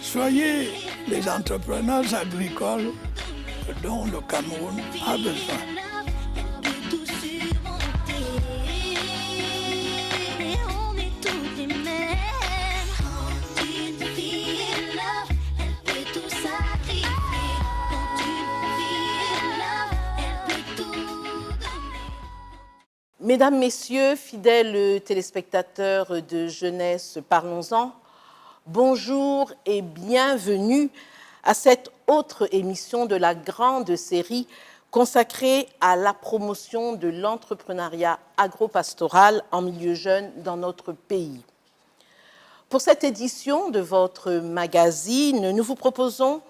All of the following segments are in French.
Soyez les entrepreneurs agricoles dont le Cameroun a besoin. Mesdames, Messieurs, fidèles téléspectateurs de Jeunesse, parlons-en, bonjour et bienvenue à cette autre émission de la grande série consacrée à la promotion de l'entrepreneuriat agropastoral en milieu jeune dans notre pays. Pour cette édition de votre magazine, nous vous proposons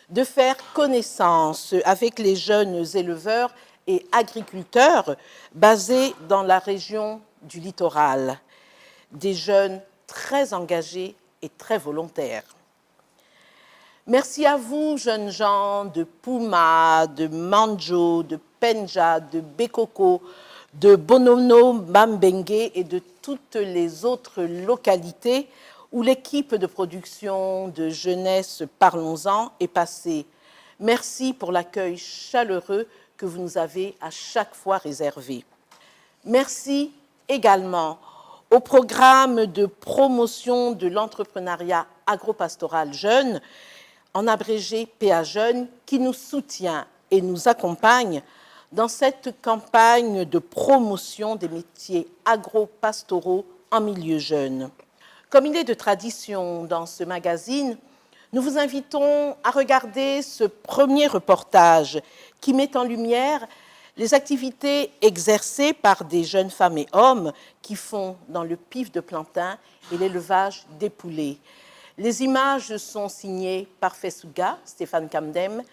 de faire connaissance avec les jeunes éleveurs et agriculteurs basés dans la région du littoral, des jeunes très engagés et très volontaires. Merci à vous, jeunes gens de Pouma, de Manjo, de Penja, de Bekoko, de Bonono, Mambenge et de toutes les autres localités où l'équipe de production de Jeunesse Parlons-en est passée. Merci pour l'accueil chaleureux que vous nous avez à chaque fois réservé. Merci également au programme de promotion de l'entrepreneuriat agropastoral jeune, en abrégé PA Jeunes, qui nous soutient et nous accompagne dans cette campagne de promotion des métiers agropastoraux en milieu jeune. Comme il est de tradition dans ce magazine, nous vous invitons à regarder ce premier reportage qui met en lumière les activités exercées par des jeunes femmes et hommes qui font dans le pif de plantain et l'élevage des poulets. Les images sont signées par Fessuga, Stéphane Kamdem.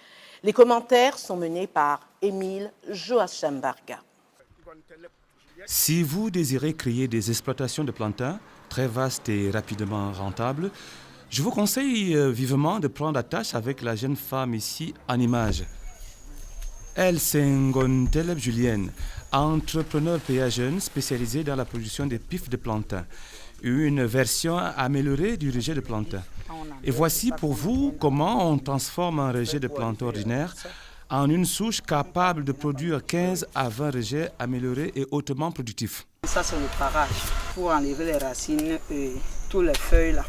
Les commentaires sont menés par Émile Joachim-Barga. Si vous désirez créer des exploitations de plantain très vastes et rapidement rentables, je vous conseille vivement de prendre attache avec la jeune femme ici en image. Elle, c'est Ngonteleb Julienne, entrepreneur PA jeune spécialisée dans la production des pifs de plantain, une version améliorée du rejet de plantain. Et voici pour vous comment on transforme un rejet de plantain ordinaire en une souche capable de produire 15 à 20 rejets améliorés et hautement productifs. Ça, c'est le parage pour enlever les racines et toutes les feuilles là.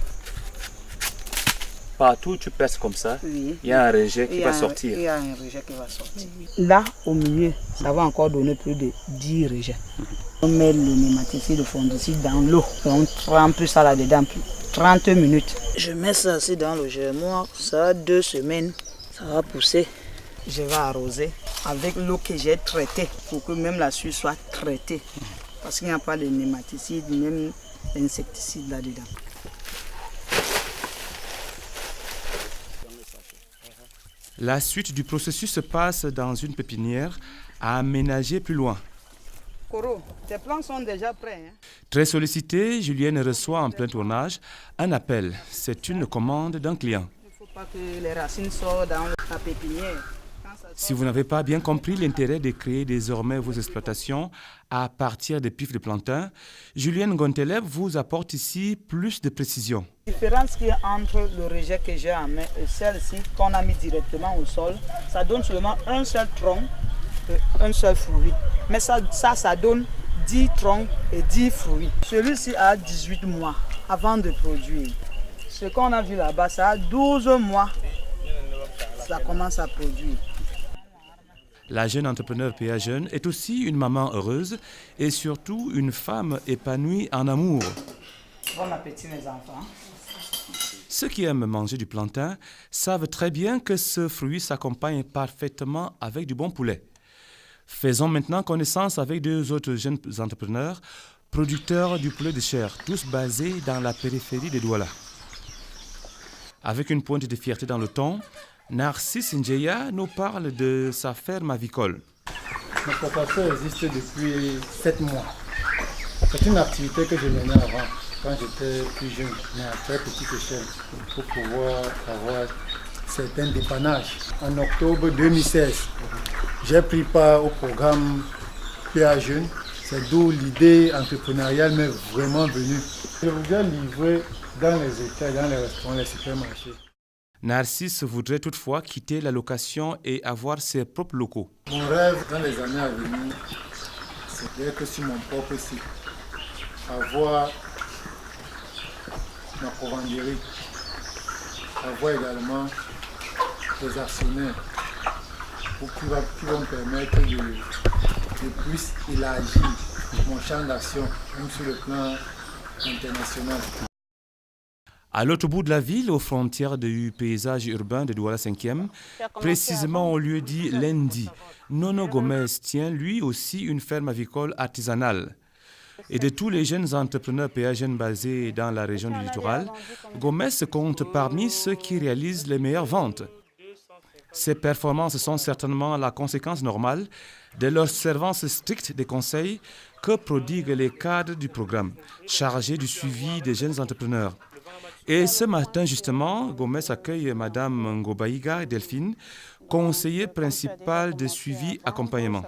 Partout tu presses comme ça, Oui. Il y a un rejet qui va sortir. Il y a un rejet qui va sortir. Là, au milieu, ça va encore donner plus de 10 rejets. On met le nématicide, le fongicide dans l'eau. On trempe ça là-dedans, 30 minutes. Je mets ça aussi dans le germoir, ça a 2 semaines, ça va pousser. Je vais arroser avec l'eau que j'ai traitée pour que même la suie soit traitée. Parce qu'il n'y a pas de nématicide, même d'insecticide là-dedans. La suite du processus se passe dans une pépinière à aménager plus loin. Coro, tes plants sont déjà prêts. Hein? Très sollicitée, Julienne reçoit en plein tournage un appel. C'est une commande d'un client. Il ne faut pas que les racines sortent dans la pépinière. Si vous n'avez pas bien compris l'intérêt de créer désormais vos exploitations à partir des pifs de plantain, Julienne Ngonteleb vous apporte ici plus de précision. La différence qu'il y a entre le rejet que j'ai en main et celle-ci qu'on a mis directement au sol, ça donne seulement un seul tronc et un seul fruit. Mais ça donne 10 troncs et 10 fruits. Celui-ci a 18 mois avant de produire. Ce qu'on a vu là-bas, ça a 12 mois. Ça commence à produire. La jeune entrepreneur PA Jeune est aussi une maman heureuse et surtout une femme épanouie en amour. Bon appétit mes enfants. Ceux qui aiment manger du plantain savent très bien que ce fruit s'accompagne parfaitement avec du bon poulet. Faisons maintenant connaissance avec 2 autres jeunes entrepreneurs, producteurs du poulet de chair, tous basés dans la périphérie de Douala. Avec une pointe de fierté dans le ton, Narcisse Njeya nous parle de sa ferme avicole. Notre pasteur existe depuis 7 mois. C'est une activité que je menais avant, quand j'étais plus jeune, mais à très petite échelle, pour pouvoir avoir certains dépannages. En octobre 2016, j'ai pris part au programme PA Jeunes. C'est d'où l'idée entrepreneuriale m'est vraiment venue. Je voudrais livrer dans les hôtels, dans les restaurants, les supermarchés. Narcisse voudrait toutefois quitter la location et avoir ses propres locaux. Mon rêve dans les années à venir, c'est d'être sur mon propre site, avoir ma commanderie, avoir également des actionnaires qui vont me permettre de plus élargir mon champ d'action, même sur le plan international. À l'autre bout de la ville, aux frontières du paysage urbain de Douala 5e, précisément au lieu dit Lendi, Nono Gomez tient lui aussi une ferme avicole artisanale. Et de tous les jeunes entrepreneurs péagènes basés dans la région du littoral, Gomez compte parmi ceux qui réalisent les meilleures ventes. Ces performances sont certainement la conséquence normale de l'observance stricte des conseils que prodiguent les cadres du programme, chargés du suivi des jeunes entrepreneurs. Et ce matin, justement, Gomez accueille Mme Ngobaïga Delphine, conseillère principale de suivi accompagnement.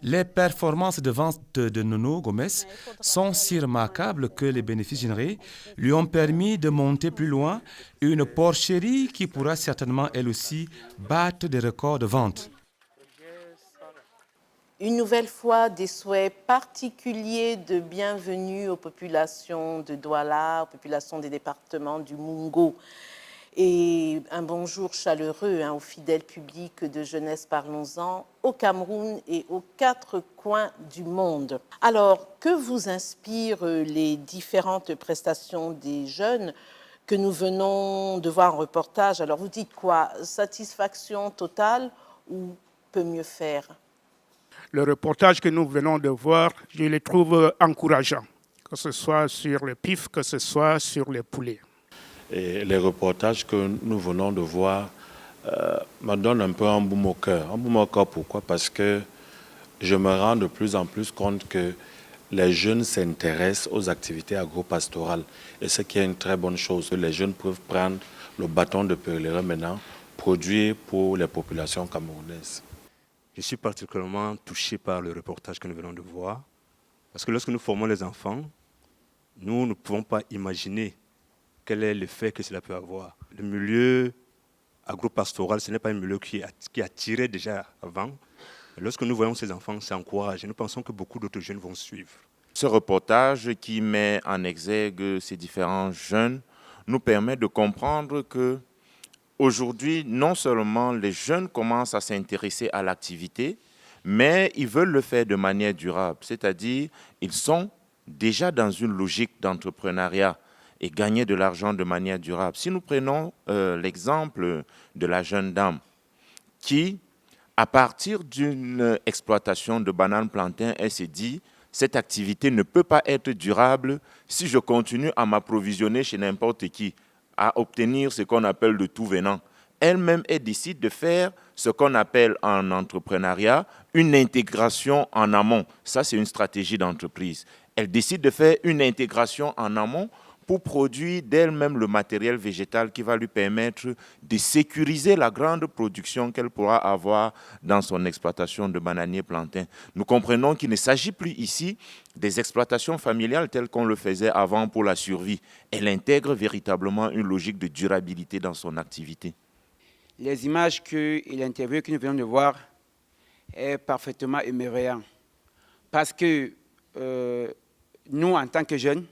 Les performances de vente de Nono Gomez sont si remarquables que les bénéfices générés lui ont permis de monter plus loin une porcherie qui pourra certainement, elle aussi, battre des records de vente. Une nouvelle fois, des souhaits particuliers de bienvenue aux populations de Douala, aux populations des départements du Mungo. Et un bonjour chaleureux au fidèle public de Jeunesse Parlons-en, au Cameroun et aux 4 coins du monde. Alors, que vous inspirent les différentes prestations des jeunes que nous venons de voir en reportage? Alors, vous dites quoi? Satisfaction totale ou peut mieux faire? Le reportage que nous venons de voir, je le trouve encourageant, que ce soit sur le pif, que ce soit sur les poulets. Et les reportages que nous venons de voir me donnent un peu un baume au cœur. Un baume au cœur, pourquoi? Parce que je me rends de plus en plus compte que les jeunes s'intéressent aux activités agro-pastorales. Et ce qui est une très bonne chose. Les jeunes peuvent prendre le bâton de pèlerin maintenant, produire pour les populations camerounaises. Je suis particulièrement touché par le reportage que nous venons de voir. Parce que lorsque nous formons les enfants, nous ne pouvons pas imaginer quel est l'effet que cela peut avoir. Le milieu agro-pastoral, ce n'est pas un milieu qui attirait déjà avant. Lorsque nous voyons ces enfants, ça encourage. Et nous pensons que beaucoup d'autres jeunes vont suivre. Ce reportage qui met en exergue ces différents jeunes nous permet de comprendre que aujourd'hui, non seulement les jeunes commencent à s'intéresser à l'activité, mais ils veulent le faire de manière durable. C'est-à-dire, ils sont déjà dans une logique d'entrepreneuriat et gagner de l'argent de manière durable. Si nous prenons l'exemple de la jeune dame qui, à partir d'une exploitation de bananes plantains, elle s'est dit « cette activité ne peut pas être durable si je continue à m'approvisionner chez n'importe qui, à obtenir ce qu'on appelle le tout venant ». Elle-même, elle décide de faire ce qu'on appelle en entrepreneuriat une intégration en amont. Ça, c'est une stratégie d'entreprise. Elle décide de faire une intégration en amont pour produire d'elle-même le matériel végétal qui va lui permettre de sécuriser la grande production qu'elle pourra avoir dans son exploitation de bananiers plantains. Nous comprenons qu'il ne s'agit plus ici des exploitations familiales telles qu'on le faisait avant pour la survie. Elle intègre véritablement une logique de durabilité dans son activité. Les images et l'interview que nous venons de voir est parfaitement émerveillant. Parce que nous, en tant que jeunes,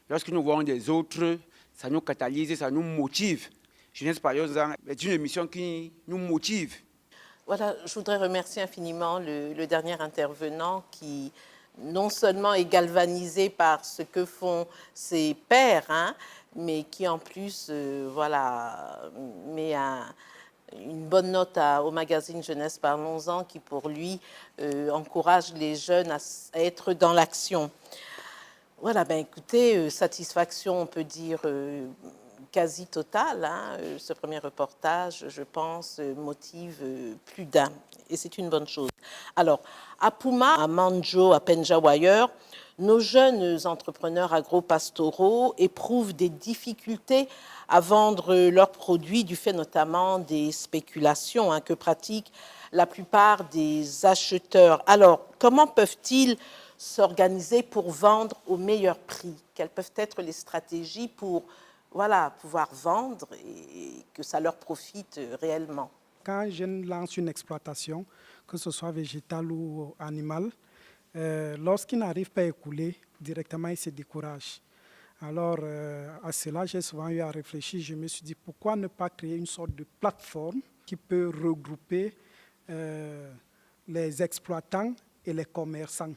lorsque nous voyons des autres, ça nous catalyse, ça nous motive. Jeunesse Parlons-en est une émission qui nous motive. Voilà, je voudrais remercier infiniment le dernier intervenant qui non seulement est galvanisé par ce que font ses pairs, mais qui en plus met une bonne note au magazine Jeunesse Parlons-en qui pour lui encourage les jeunes à être dans l'action. Voilà, écoutez, satisfaction, on peut dire, quasi totale. Ce premier reportage, je pense, motive plus d'un. Et c'est une bonne chose. Alors, à Pouma, à Manjo, à Penja ou ailleurs, nos jeunes entrepreneurs agro-pastoraux éprouvent des difficultés à vendre leurs produits du fait notamment des spéculations que pratiquent la plupart des acheteurs. Alors, comment peuvent-ils s'organiser pour vendre au meilleur prix? Quelles peuvent être les stratégies pour pouvoir vendre et que ça leur profite réellement. Quand un jeune lance une exploitation, que ce soit végétale ou animale, lorsqu'il n'arrive pas à écouler, directement il se décourage. Alors à cela, j'ai souvent eu à réfléchir. Je me suis dit, pourquoi ne pas créer une sorte de plateforme qui peut regrouper les exploitants et les commerçants,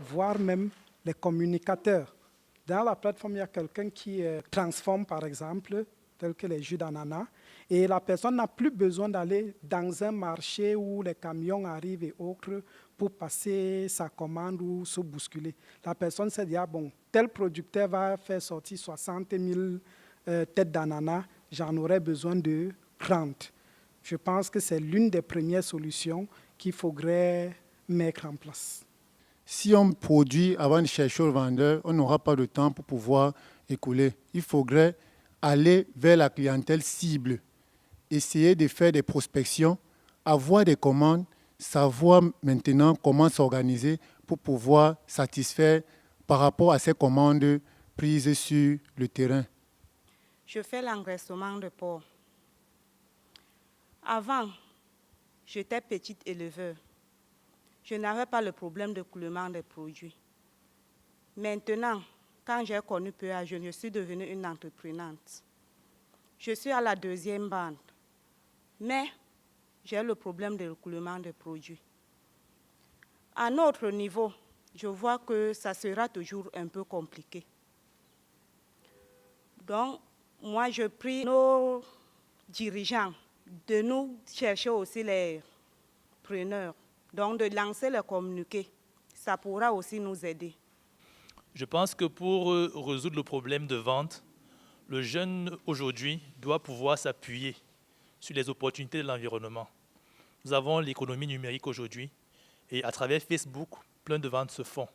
voire même les communicateurs. Dans la plateforme, il y a quelqu'un qui transforme, par exemple, tel que les jus d'ananas, et la personne n'a plus besoin d'aller dans un marché où les camions arrivent et autres pour passer sa commande ou se bousculer. La personne s'est dit, ah bon, tel producteur va faire sortir 60 000 têtes d'ananas, j'en aurais besoin de 30. Je pense que c'est l'une des premières solutions qu'il faudrait mettre en place. Si on produit avant de chercher au vendeur, on n'aura pas de temps pour pouvoir écouler. Il faudrait aller vers la clientèle cible, essayer de faire des prospections, avoir des commandes, savoir maintenant comment s'organiser pour pouvoir satisfaire par rapport à ces commandes prises sur le terrain. Je fais l'engraissement de porc. Avant, j'étais petite éleveur. Je n'avais pas le problème de coulement des produits. Maintenant, quand j'ai connu PA Jeune, je suis devenue une entreprenante. Je suis à la 2e bande, mais j'ai le problème de coulement des produits. À notre niveau, je vois que ça sera toujours un peu compliqué. Donc, moi, je prie nos dirigeants de nous chercher aussi les preneurs, donc de lancer le communiqué. Ça pourra aussi nous aider. Je pense que pour résoudre le problème de vente, le jeune aujourd'hui doit pouvoir s'appuyer sur les opportunités de l'environnement. Nous avons l'économie numérique aujourd'hui et à travers Facebook, plein de ventes se font.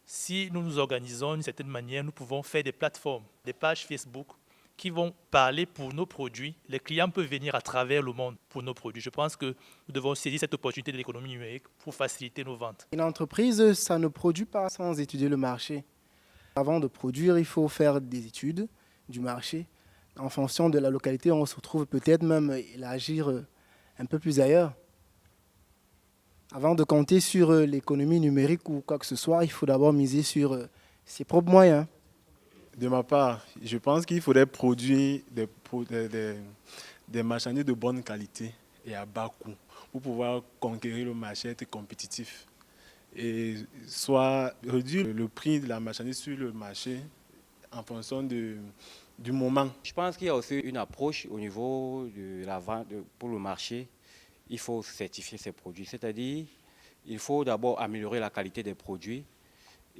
Si nous nous organisons d'une certaine manière, nous pouvons faire des plateformes, des pages Facebook qui vont parler pour nos produits. Les clients peuvent venir à travers le monde pour nos produits. Je pense que nous devons saisir cette opportunité de l'économie numérique pour faciliter nos ventes. Une entreprise, ça ne produit pas sans étudier le marché. Avant de produire, il faut faire des études du marché. En fonction de la localité, on se retrouve peut-être même élargir un peu plus ailleurs. Avant de compter sur l'économie numérique ou quoi que ce soit, il faut d'abord miser sur ses propres moyens. De ma part, je pense qu'il faudrait produire des marchandises de bonne qualité et à bas coût pour pouvoir conquérir le marché, être compétitif. Et soit réduire le prix de la marchandise sur le marché en fonction du moment. Je pense qu'il y a aussi une approche au niveau de la vente pour le marché. Il faut certifier ces produits, c'est-à-dire il faut d'abord améliorer la qualité des produits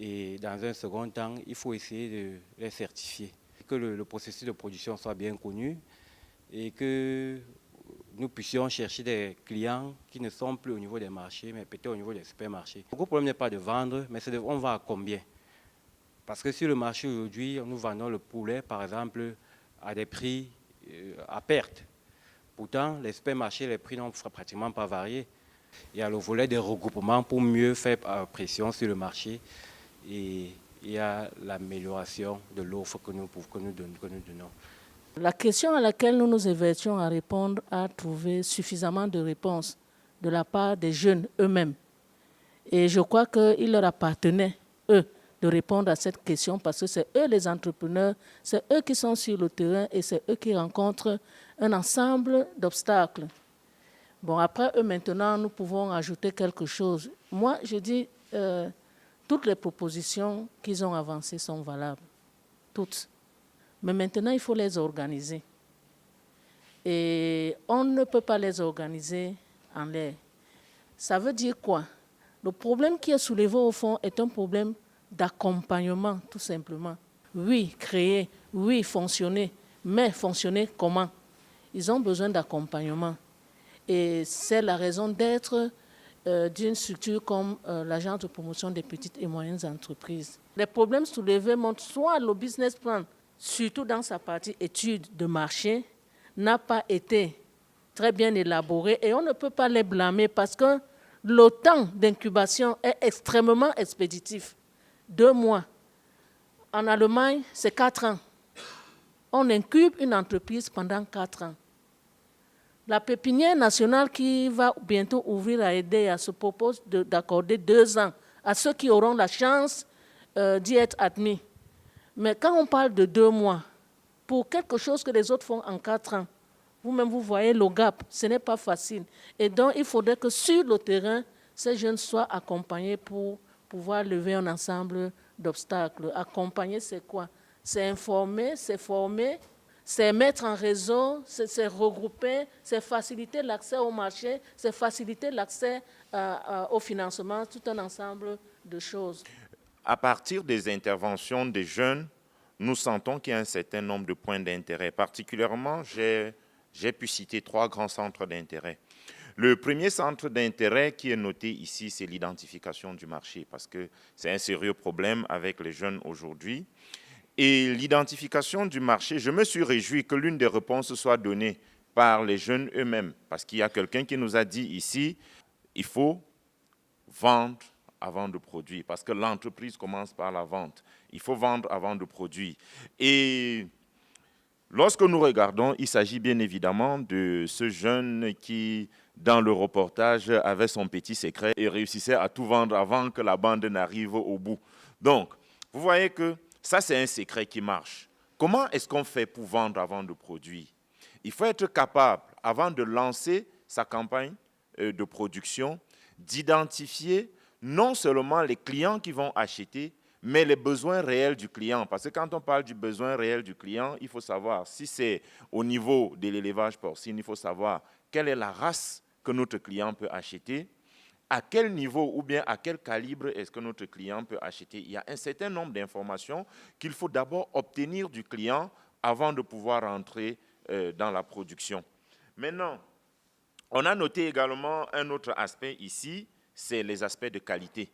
et dans un second temps, il faut essayer de les certifier. Que le processus de production soit bien connu et que nous puissions chercher des clients qui ne sont plus au niveau des marchés, mais peut-être au niveau des supermarchés. Le gros problème n'est pas de vendre, mais c'est on va à combien. Parce que sur le marché aujourd'hui, nous vendons le poulet, par exemple, à des prix à perte. Pourtant, les supermarchés, les prix n'ont pratiquement pas varié. Il y a le volet des regroupements pour mieux faire pression sur le marché et il y a l'amélioration de l'offre que nous donnons. La question à laquelle nous nous évertions à répondre a trouvé suffisamment de réponses de la part des jeunes eux-mêmes. Et je crois qu'il leur appartenait, eux, de répondre à cette question parce que c'est eux les entrepreneurs, c'est eux qui sont sur le terrain et c'est eux qui rencontrent un ensemble d'obstacles. Bon, après eux, maintenant, nous pouvons ajouter quelque chose. Moi, je dis, toutes les propositions qu'ils ont avancées sont valables, toutes. Mais maintenant, il faut les organiser. Et on ne peut pas les organiser en l'air. Ça veut dire quoi? Le problème qui est soulevé au fond est un problème d'accompagnement, tout simplement. Oui, créer, oui, fonctionner, mais fonctionner comment? Ils ont besoin d'accompagnement. Et c'est la raison d'être d'une structure comme l'Agence de promotion des petites et moyennes entreprises. Les problèmes soulevés montrent soit le business plan, surtout dans sa partie études de marché, n'a pas été très bien élaboré et on ne peut pas les blâmer parce que le temps d'incubation est extrêmement expéditif. 2 mois. En Allemagne, c'est 4 ans. On incube une entreprise pendant 4 ans. La pépinière nationale qui va bientôt ouvrir à aider se propose d'accorder 2 ans à ceux qui auront la chance d'y être admis. Mais quand on parle de 2 mois, pour quelque chose que les autres font en 4 ans, vous-même vous voyez le gap, ce n'est pas facile. Et donc il faudrait que sur le terrain, ces jeunes soient accompagnés pour pouvoir lever un ensemble d'obstacles. Accompagner, c'est quoi? C'est informer, c'est former, c'est mettre en réseau, c'est regrouper, c'est faciliter l'accès au marché, c'est faciliter l'accès au financement, tout un ensemble de choses. À partir des interventions des jeunes, nous sentons qu'il y a un certain nombre de points d'intérêt. Particulièrement, j'ai pu citer 3 grands centres d'intérêt. Le premier centre d'intérêt qui est noté ici, c'est l'identification du marché, parce que c'est un sérieux problème avec les jeunes aujourd'hui. Et l'identification du marché, je me suis réjoui que l'une des réponses soit donnée par les jeunes eux-mêmes, parce qu'il y a quelqu'un qui nous a dit ici, il faut vendre avant de produire, parce que l'entreprise commence par la vente. Il faut vendre avant de produire. Et lorsque nous regardons, il s'agit bien évidemment de ce jeune qui, dans le reportage, avait son petit secret et réussissait à tout vendre avant que la bande n'arrive au bout. Donc, vous voyez que ça, c'est un secret qui marche. Comment est-ce qu'on fait pour vendre avant de produire? Il faut être capable, avant de lancer sa campagne de production, d'identifier non seulement les clients qui vont acheter, mais les besoins réels du client. Parce que quand on parle du besoin réel du client, il faut savoir, si c'est au niveau de l'élevage porcine, il faut savoir quelle est la race que notre client peut acheter, à quel niveau ou bien à quel calibre est-ce que notre client peut acheter. Il y a un certain nombre d'informations qu'il faut d'abord obtenir du client avant de pouvoir entrer dans la production. Maintenant, on a noté également un autre aspect ici, c'est les aspects de qualité.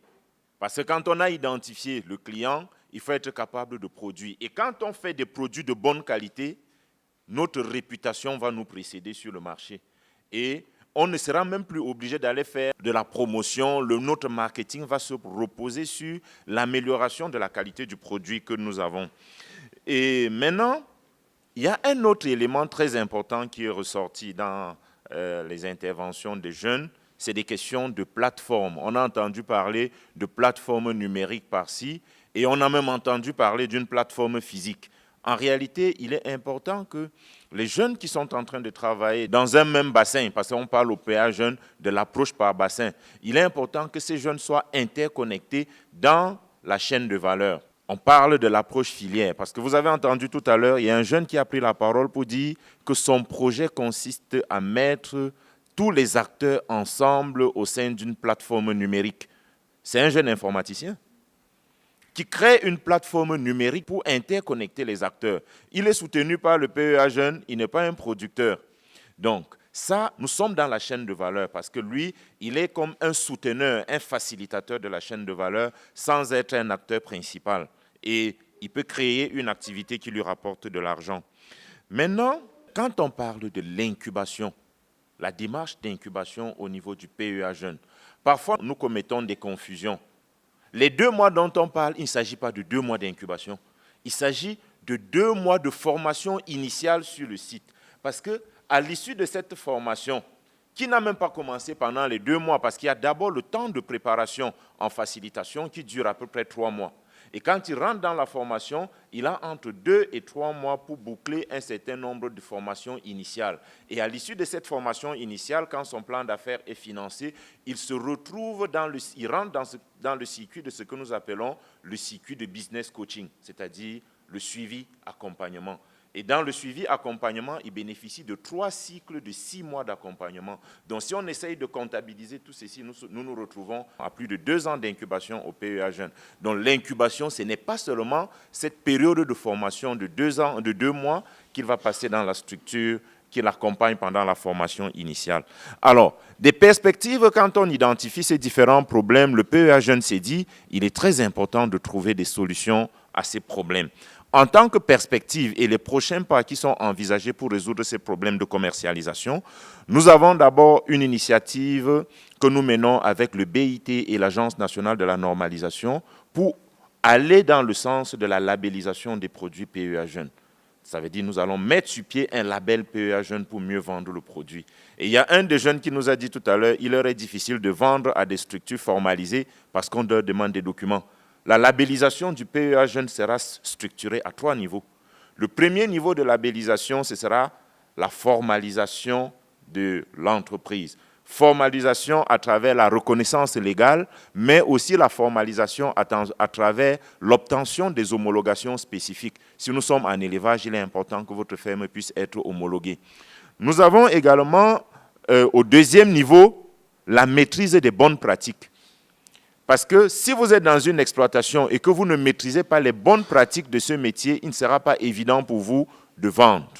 Parce que quand on a identifié le client, il faut être capable de produire. Et quand on fait des produits de bonne qualité, notre réputation va nous précéder sur le marché. Et on ne sera même plus obligé d'aller faire de la promotion. Notre marketing va se reposer sur l'amélioration de la qualité du produit que nous avons. Et maintenant, il y a un autre élément très important qui est ressorti dans les interventions des jeunes, c'est des questions de plateforme. On a entendu parler de plateforme numérique par-ci et on a même entendu parler d'une plateforme physique. En réalité, il est important que les jeunes qui sont en train de travailler dans un même bassin, parce qu'on parle au PA jeunes de l'approche par bassin, il est important que ces jeunes soient interconnectés dans la chaîne de valeur. On parle de l'approche filière, parce que vous avez entendu tout à l'heure, il y a un jeune qui a pris la parole pour dire que son projet consiste à mettre tous les acteurs ensemble au sein d'une plateforme numérique. C'est un jeune informaticien qui crée une plateforme numérique pour interconnecter les acteurs. Il est soutenu par le PEA Jeunes, il n'est pas un producteur. Donc, ça, nous sommes dans la chaîne de valeur parce que lui, il est comme un souteneur, un facilitateur de la chaîne de valeur sans être un acteur principal. Et il peut créer une activité qui lui rapporte de l'argent. Maintenant, quand on parle de l'incubation, la démarche d'incubation au niveau du PEA Jeunes, parfois nous commettons des confusions. Les 2 mois dont on parle, il ne s'agit pas de 2 mois d'incubation. Il s'agit de 2 mois de formation initiale sur le site. Parce qu'à l'issue de cette formation, qui n'a même pas commencé pendant les 2 mois, parce qu'il y a d'abord le temps de préparation en facilitation qui dure à peu près 3 mois. Et quand il rentre dans la formation, il a entre 2 et 3 mois pour boucler un certain nombre de formations initiales. Et à l'issue de cette formation initiale, quand son plan d'affaires est financé, il se retrouve il rentre dans le circuit de ce que nous appelons le circuit de business coaching, c'est-à-dire le suivi accompagnement. Et dans le suivi accompagnement, il bénéficie de 3 cycles de 6 mois d'accompagnement. Donc si on essaye de comptabiliser tout ceci, nous nous retrouvons à plus de 2 ans d'incubation au PEA Jeunes. Donc l'incubation, ce n'est pas seulement cette période de formation de 2 mois qu'il va passer dans la structure qui l'accompagne pendant la formation initiale. Alors, des perspectives, quand on identifie ces différents problèmes, le PEA Jeunes s'est dit, il est très important de trouver des solutions à ces problèmes. En tant que perspective et les prochains pas qui sont envisagés pour résoudre ces problèmes de commercialisation, nous avons d'abord une initiative que nous menons avec le BIT et l'Agence nationale de la normalisation pour aller dans le sens de la labellisation des produits PEA Jeunes. Ça veut dire que nous allons mettre sur pied un label PEA Jeune pour mieux vendre le produit. Et il y a un des jeunes qui nous a dit tout à l'heure, il leur est difficile de vendre à des structures formalisées parce qu'on leur demande des documents. La labellisation du PEA Jeune sera structurée à 3 niveaux. Le premier niveau de labellisation, ce sera la formalisation de l'entreprise. Formalisation à travers la reconnaissance légale, mais aussi la formalisation à travers l'obtention des homologations spécifiques. Si nous sommes en élevage, il est important que votre ferme puisse être homologuée. Nous avons également, au deuxième niveau, la maîtrise des bonnes pratiques. Parce que si vous êtes dans une exploitation et que vous ne maîtrisez pas les bonnes pratiques de ce métier, il ne sera pas évident pour vous de vendre.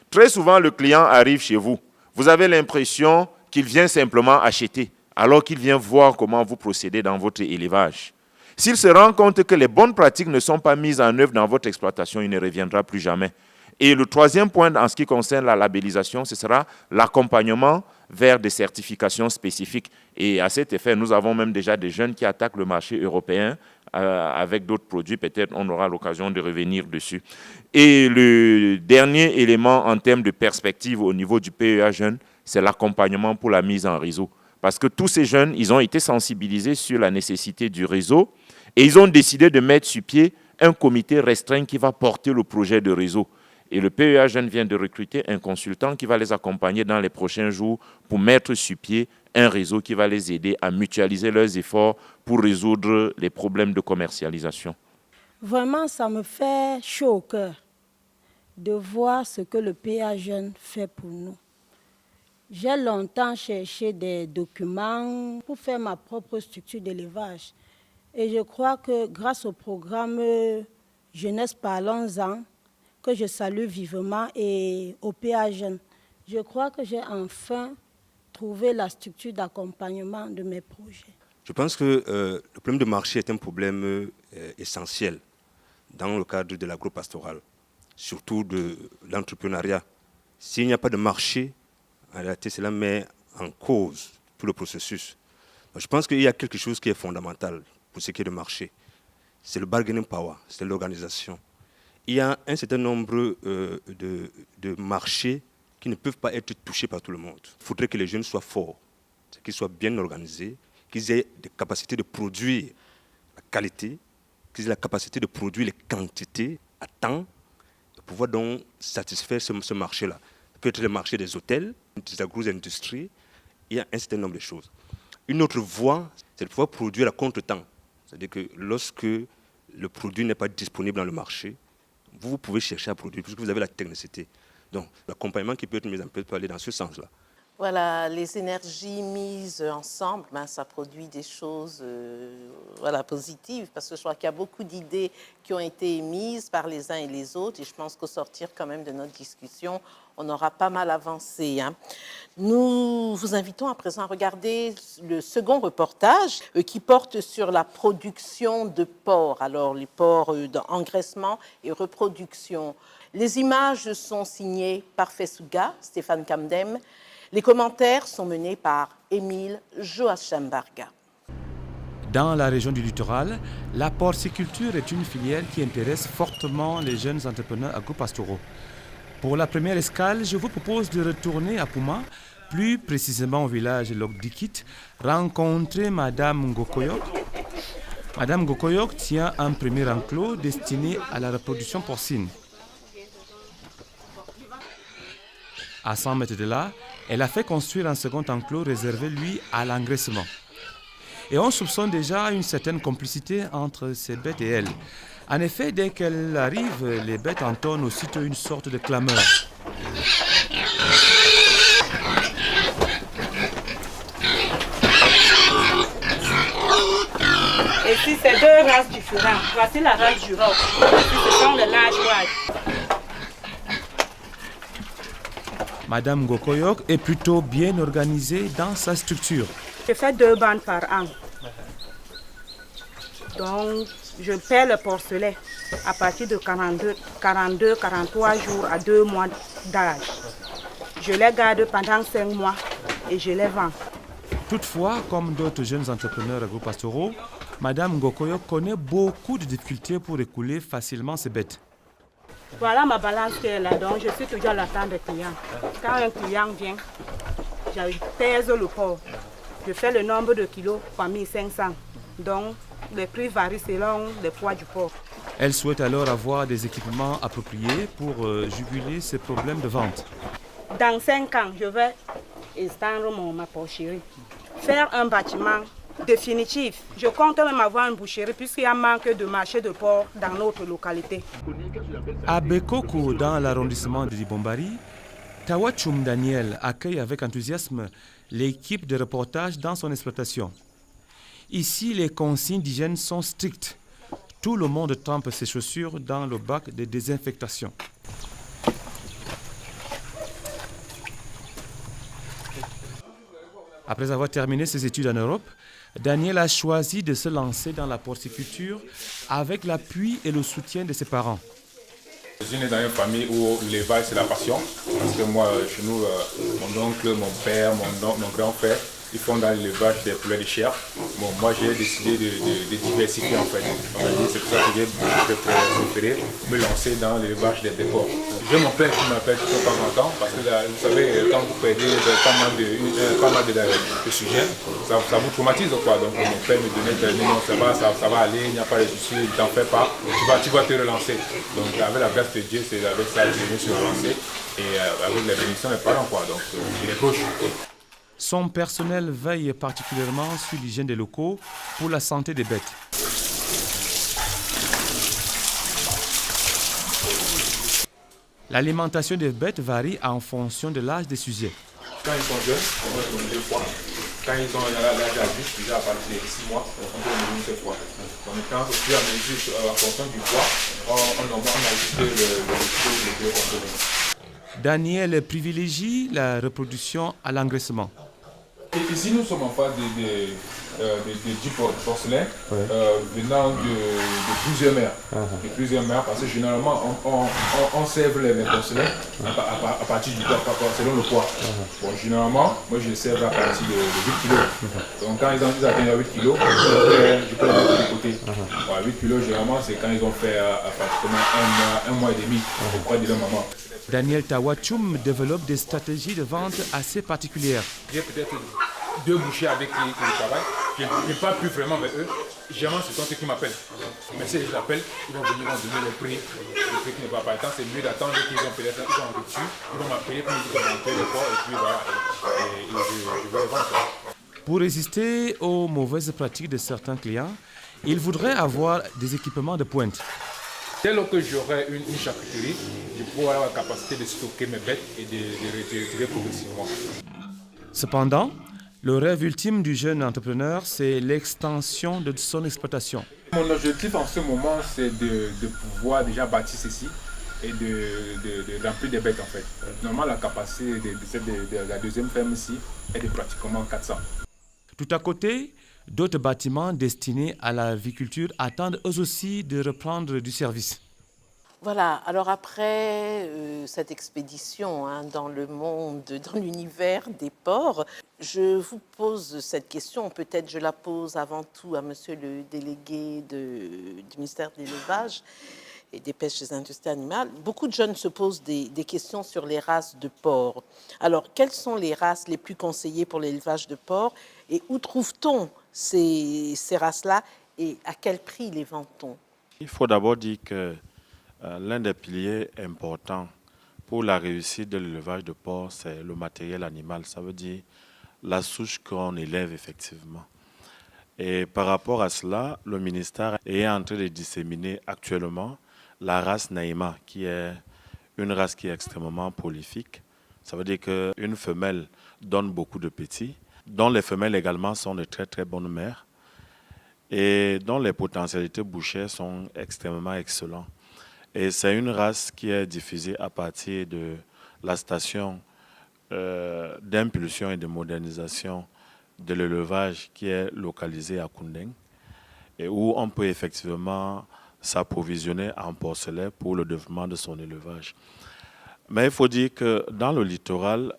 Très souvent, le client arrive chez vous. Vous avez l'impression qu'il vient simplement acheter, alors qu'il vient voir comment vous procédez dans votre élevage. S'il se rend compte que les bonnes pratiques ne sont pas mises en œuvre dans votre exploitation, il ne reviendra plus jamais. Et le troisième point en ce qui concerne la labellisation, ce sera l'accompagnement vers des certifications spécifiques. Et à cet effet, nous avons même déjà des jeunes qui attaquent le marché européen avec d'autres produits. Peut-être on aura l'occasion de revenir dessus. Et le dernier élément en termes de perspective au niveau du PEA Jeune, c'est l'accompagnement pour la mise en réseau. Parce que tous ces jeunes, ils ont été sensibilisés sur la nécessité du réseau et ils ont décidé de mettre sur pied un comité restreint qui va porter le projet de réseau. Et le PEA Jeune vient de recruter un consultant qui va les accompagner dans les prochains jours pour mettre sur pied un réseau qui va les aider à mutualiser leurs efforts pour résoudre les problèmes de commercialisation. Vraiment, ça me fait chaud au cœur de voir ce que le PEA Jeune fait pour nous. J'ai longtemps cherché des documents pour faire ma propre structure d'élevage. Et je crois que grâce au programme Jeunesse Parlons-en, que je salue vivement, et au PEA Jeune, je crois que j'ai enfin trouvé la structure d'accompagnement de mes projets. Je pense que le problème de marché est un problème essentiel dans le cadre de l'agropastoral, surtout de l'entrepreneuriat. S'il n'y a pas de marché, en réalité, cela met en cause tout le processus. Je pense qu'il y a quelque chose qui est fondamental pour ce qui est de marché. C'est le bargaining power, c'est l'organisation. Il y a un certain nombre de marchés qui ne peuvent pas être touchés par tout le monde. Il faudrait que les jeunes soient forts, qu'ils soient bien organisés, qu'ils aient des capacités de produire la qualité, qu'ils aient la capacité de produire les quantités à temps, pour pouvoir donc satisfaire ce marché-là. Ça peut être le marché des hôtels, des agro-industries, il y a un certain nombre de choses. Une autre voie, c'est de pouvoir produire à contre-temps. C'est-à-dire que lorsque le produit n'est pas disponible dans le marché, vous pouvez chercher à produire, puisque vous avez la technicité. Donc, l'accompagnement qui peut être mis en place peut aller dans ce sens-là. Voilà, les énergies mises ensemble, ça produit des choses positives, parce que je crois qu'il y a beaucoup d'idées qui ont été émises par les uns et les autres, et je pense qu'au sortir quand même de notre discussion, on aura pas mal avancé. Nous vous invitons à présent à regarder le second reportage qui porte sur la production de porcs. Alors, les porcs d'engraissement et reproduction. Les images sont signées par Fessuga, Stéphane Kamdem. Les commentaires sont menés par Émile Joachimbarga. Dans la région du littoral, la porciculture est une filière qui intéresse fortement les jeunes entrepreneurs agropastoraux. Pour la première escale, je vous propose de retourner à Pouma, plus précisément au village Lokdikit, rencontrer Madame Ngokoyok. Madame Ngokoyok tient un premier enclos destiné à la reproduction porcine. À 100 mètres de là, elle a fait construire un second enclos réservé, lui, à l'engraissement. Et on soupçonne déjà une certaine complicité entre ces bêtes et elle. En effet, dès qu'elle arrive, les bêtes entonnent aussitôt une sorte de clameur. Et si c'est deux races différentes, voici la race du roc. Ce sont les large white. Madame Ngokoyok est plutôt bien organisée dans sa structure. Je fais 2 bandes par an. Donc, je paie le porcelet à partir de 42-43 jours à 2 mois d'âge. Je les garde pendant 5 mois et je les vends. Toutefois, comme d'autres jeunes entrepreneurs agropastoraux, Madame Ngokoyok connaît beaucoup de difficultés pour écouler facilement ses bêtes. Voilà ma balance qui est là, donc je suis toujours à l'attente des clients. Quand un client vient, je pèse le porc. Je fais le nombre de kilos par 1500. Donc les prix varient selon le poids du porc. Elle souhaite alors avoir des équipements appropriés pour juguler ces problèmes de vente. Dans 5 ans, je vais étendre ma porcherie. Faire un bâtiment définitif. Je compte même avoir une boucherie puisqu'il y a un manque de marché de porc dans notre localité. À Bekoko, dans l'arrondissement de Dibombari, Tawachum Daniel accueille avec enthousiasme l'équipe de reportage dans son exploitation. Ici, les consignes d'hygiène sont strictes. Tout le monde trempe ses chaussures dans le bac de désinfectation. Après avoir terminé ses études en Europe, Daniel a choisi de se lancer dans la porciculture avec l'appui et le soutien de ses parents. Je suis né dans une famille où l'élevage c'est la passion. Parce que moi, chez nous, mon oncle, mon père, mon grand frère, ils font dans l'élevage des poulets de chair. Bon, moi j'ai décidé de diversifier en fait. C'est pour ça que j'ai préféré me lancer dans l'élevage des porcs. J'ai mon père qui m'appelle de temps en temps parce que là, vous savez, quand vous perdez pas mal de sujets, ça vous traumatise quoi. Donc mon père me donnait non, ça va aller, il n'y a pas de soucis, ne t'en fais pas, tu vas te relancer. Donc avec la grâce de Dieu, c'est avec ça que je me suis relancé et avec la bénédiction des parents quoi. Donc il est proche. Son personnel veille particulièrement sur l'hygiène des locaux pour la santé des bêtes. L'alimentation des bêtes varie en fonction de l'âge des sujets. Quand ils sont jeunes, on va donner 2 fois. Quand ils ont l'âge adulte, déjà à partir de 6 mois, on peut donner 1 fois. Donc quand au fur et à mesure, en fonction du poids, on ajuste le kilo qu'on donne. Daniel privilégie la reproduction à l'engraissement. Et ici, nous sommes en face du porcelain venant de plusieurs mers. De plusieurs mers, parce que généralement, on sève les porcelains à partir du poids, selon le poids. Bon, généralement, moi je sève à partir de 8 kg. Donc quand ils atteignent 8 kg, je peux les mettre de côté. 8 kg, généralement, c'est quand ils ont fait pratiquement un mois et demi auprès de leur maman. Daniel Tawachum développe des stratégies de vente assez particulières. J'ai peut-être 2 bouchers avec qui je travaille. Je ne parle plus vraiment avec eux. Généralement, ce sont ceux qui m'appellent. Mais si je l'appelle, ils vont venir, donner le prix qui ne va pas. C'est mieux d'attendre qu'ils ont peut-être en rupture. Ils vont m'appeler pour me dire comment faire le porc et puis voilà. Et je vais le vendre. Pour résister aux mauvaises pratiques de certains clients, il voudrait avoir des équipements de pointe. Dès lors que j'aurai une charcuterie, je pourrai avoir la capacité de stocker mes bêtes et de les retirer progressivement. Cependant, le rêve ultime du jeune entrepreneur, c'est l'extension de son exploitation. Mon objectif en ce moment, c'est de pouvoir déjà bâtir ceci et de remplir des bêtes en fait. Normalement, la capacité de la deuxième ferme ici est de pratiquement 400. Tout à côté, d'autres bâtiments destinés à l'aviculture attendent eux aussi de reprendre du service. Voilà, alors après cette expédition dans le monde, dans l'univers des porcs, je vous pose cette question, peut-être je la pose avant tout à monsieur le délégué du ministère de l'élevage et des pêches et des industries animales. Beaucoup de jeunes se posent des questions sur les races de porcs. Alors, quelles sont les races les plus conseillées pour l'élevage de porcs et où trouve-t-on ces races-là et à quel prix les vend-on? Il faut d'abord dire que l'un des piliers importants pour la réussite de l'élevage de porc, c'est le matériel animal. Ça veut dire la souche qu'on élève effectivement. Et par rapport à cela, le ministère est en train de disséminer actuellement la race Naïma, qui est une race qui est extrêmement prolifique. Ça veut dire qu'une femelle donne beaucoup de petits, dont les femelles également sont de très très bonnes mères et dont les potentialités bouchères sont extrêmement excellentes. Et c'est une race qui est diffusée à partir de la station d'impulsion et de modernisation de l'élevage qui est localisée à Koundeng et où on peut effectivement s'approvisionner en porcelain pour le développement de son élevage. Mais il faut dire que dans le littoral,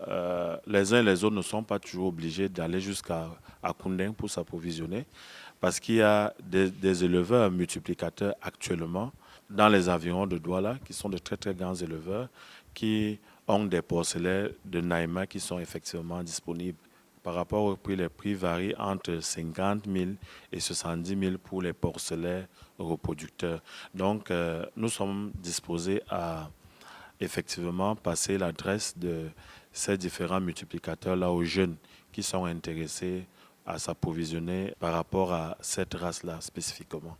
les uns et les autres ne sont pas toujours obligés d'aller jusqu'à Koundeng pour s'approvisionner parce qu'il y a des éleveurs multiplicateurs actuellement dans les environs de Douala, qui sont de très très grands éleveurs, qui ont des porcelets de Naïma qui sont effectivement disponibles. Par rapport au prix, les prix varient entre 50 000 et 70 000 pour les porcelets reproducteurs. Donc, nous sommes disposés à effectivement passer l'adresse de ces différents multiplicateurs-là aux jeunes qui sont intéressés à s'approvisionner par rapport à cette race-là spécifiquement.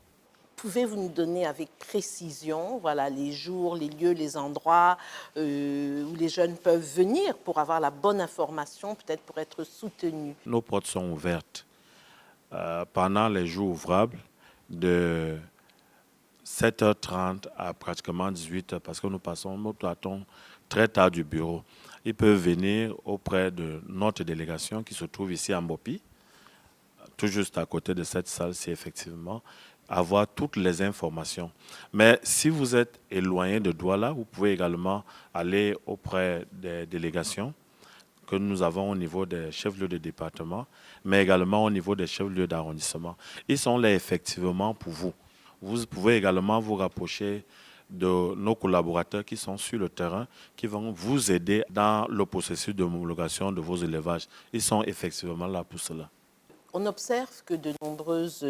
Pouvez-vous nous donner avec précision, voilà, les jours, les lieux, les endroits où les jeunes peuvent venir pour avoir la bonne information, peut-être pour être soutenus? Nos portes sont ouvertes pendant les jours ouvrables de 7h30 à pratiquement 18h parce que nous partons très tard du bureau. Ils peuvent venir auprès de notre délégation qui se trouve ici à Mbopi, tout juste à côté de cette salle-ci effectivement, avoir toutes les informations. Mais si vous êtes éloigné de Douala, vous pouvez également aller auprès des délégations que nous avons au niveau des chefs-lieux de département, mais également au niveau des chefs-lieux d'arrondissement. Ils sont là effectivement pour vous. Vous pouvez également vous rapprocher de nos collaborateurs qui sont sur le terrain, qui vont vous aider dans le processus d'homologation de vos élevages. Ils sont effectivement là pour cela. On observe que de nombreuses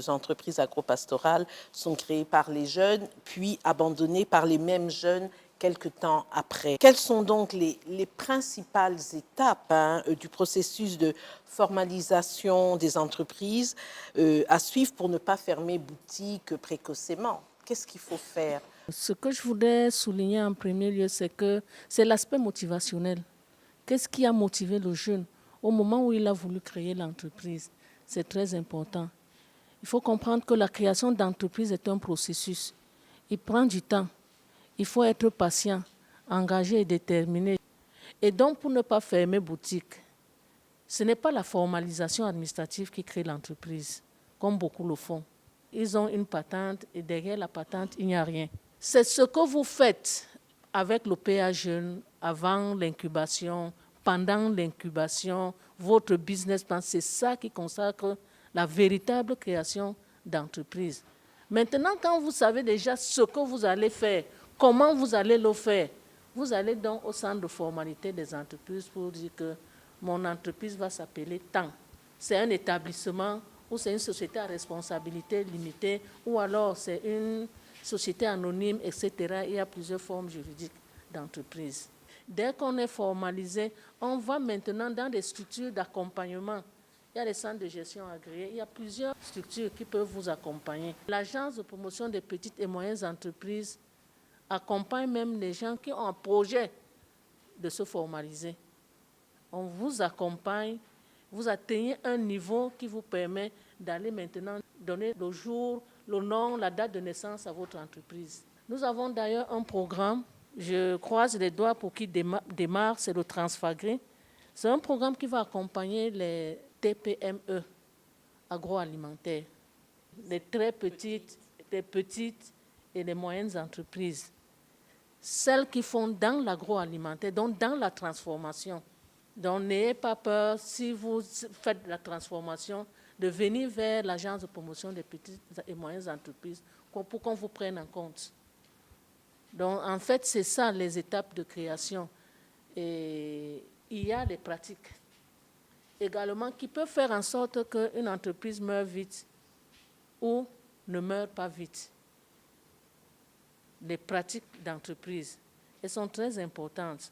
entreprises agropastorales sont créées par les jeunes, puis abandonnées par les mêmes jeunes quelque temps après. Quelles sont donc les principales étapes du processus de formalisation des entreprises à suivre pour ne pas fermer boutique précocement? Qu'est-ce qu'il faut faire? Ce que je voudrais souligner en premier lieu, c'est que c'est l'aspect motivationnel. Qu'est-ce qui a motivé le jeune au moment où il a voulu créer l'entreprise? C'est très important. Il faut comprendre que la création d'entreprise est un processus. Il prend du temps. Il faut être patient, engagé et déterminé. Et donc, pour ne pas fermer boutique, ce n'est pas la formalisation administrative qui crée l'entreprise, comme beaucoup le font. Ils ont une patente et derrière la patente, il n'y a rien. C'est ce que vous faites avec le PA Jeune avant l'incubation, pendant l'incubation, votre business plan, c'est ça qui consacre la véritable création d'entreprise. Maintenant, quand vous savez déjà ce que vous allez faire, comment vous allez le faire, vous allez donc au centre de formalité des entreprises pour dire que mon entreprise va s'appeler tant. C'est un établissement ou c'est une société à responsabilité limitée ou alors c'est une société anonyme, etc. Il y a plusieurs formes juridiques d'entreprise. Dès qu'on est formalisé, on va maintenant dans des structures d'accompagnement. Il y a les centres de gestion agréés, il y a plusieurs structures qui peuvent vous accompagner. L'Agence de promotion des petites et moyennes entreprises accompagne même les gens qui ont un projet de se formaliser. On vous accompagne, vous atteignez un niveau qui vous permet d'aller maintenant donner le jour, le nom, la date de naissance à votre entreprise. Nous avons d'ailleurs un programme. Je croise les doigts pour qu'il démarre, c'est le Transfagré. C'est un programme qui va accompagner les TPME agroalimentaires, les très petites, les petites et les moyennes entreprises. Celles qui font dans l'agroalimentaire, donc dans la transformation. Donc n'ayez pas peur, si vous faites la transformation, de venir vers l'Agence de promotion des petites et moyennes entreprises pour qu'on vous prenne en compte. Donc, en fait, c'est ça, les étapes de création. Et il y a des pratiques également qui peuvent faire en sorte qu'une entreprise meure vite ou ne meure pas vite. Les pratiques d'entreprise, elles sont très importantes.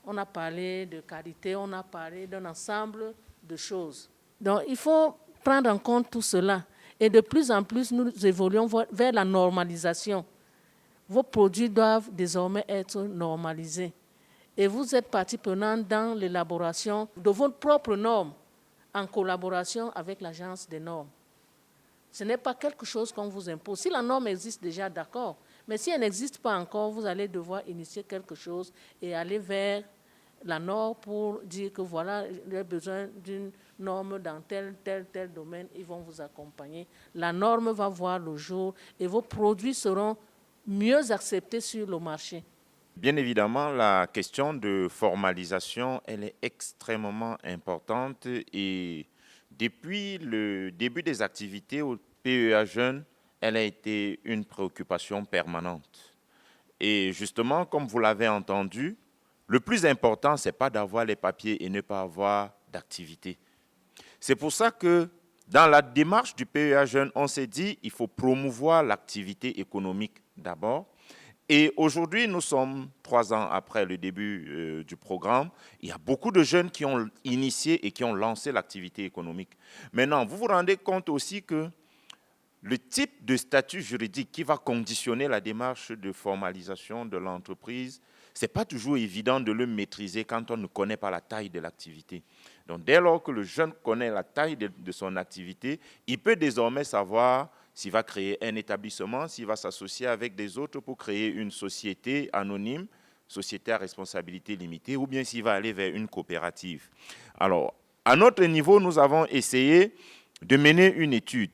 On a parlé de qualité, on a parlé d'un ensemble de choses. Donc, il faut prendre en compte tout cela. Et de plus en plus, nous évoluons vers la normalisation. Vos produits doivent désormais être normalisés. Et vous êtes partie prenante dans l'élaboration de vos propres normes en collaboration avec l'Agence des normes. Ce n'est pas quelque chose qu'on vous impose. Si la norme existe déjà, d'accord. Mais si elle n'existe pas encore, vous allez devoir initier quelque chose et aller vers la norme pour dire que voilà, j'ai besoin d'une norme dans tel domaine. Ils vont vous accompagner. La norme va voir le jour et vos produits seront mieux acceptés sur le marché. Bien évidemment, la question de formalisation, elle est extrêmement importante et depuis le début des activités au PEA Jeunes, elle a été une préoccupation permanente. Et justement, comme vous l'avez entendu, le plus important, ce n'est pas d'avoir les papiers et ne pas avoir d'activité. C'est pour ça que dans la démarche du PEA Jeunes, on s'est dit qu'il faut promouvoir l'activité économique d'abord. Et aujourd'hui, nous sommes 3 ans après le début du programme. Il y a beaucoup de jeunes qui ont initié et qui ont lancé l'activité économique. Maintenant, vous vous rendez compte aussi que le type de statut juridique qui va conditionner la démarche de formalisation de l'entreprise, ce n'est pas toujours évident de le maîtriser quand on ne connaît pas la taille de l'activité. Donc, dès lors que le jeune connaît la taille de son activité, il peut désormais savoir s'il va créer un établissement, s'il va s'associer avec des autres pour créer une société anonyme, société à responsabilité limitée, ou bien s'il va aller vers une coopérative. Alors, à notre niveau, nous avons essayé de mener une étude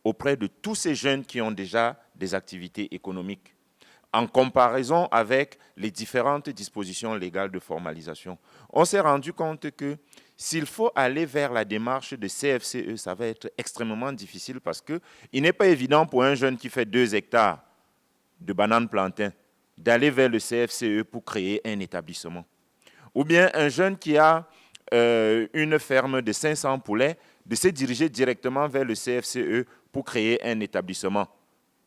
auprès de tous ces jeunes qui ont déjà des activités économiques, en comparaison avec les différentes dispositions légales de formalisation. On s'est rendu compte que s'il faut aller vers la démarche de CFCE, ça va être extrêmement difficile parce qu'il n'est pas évident pour un jeune qui fait 2 hectares de bananes plantains d'aller vers le CFCE pour créer un établissement. Ou bien un jeune qui a une ferme de 500 poulets, de se diriger directement vers le CFCE pour créer un établissement.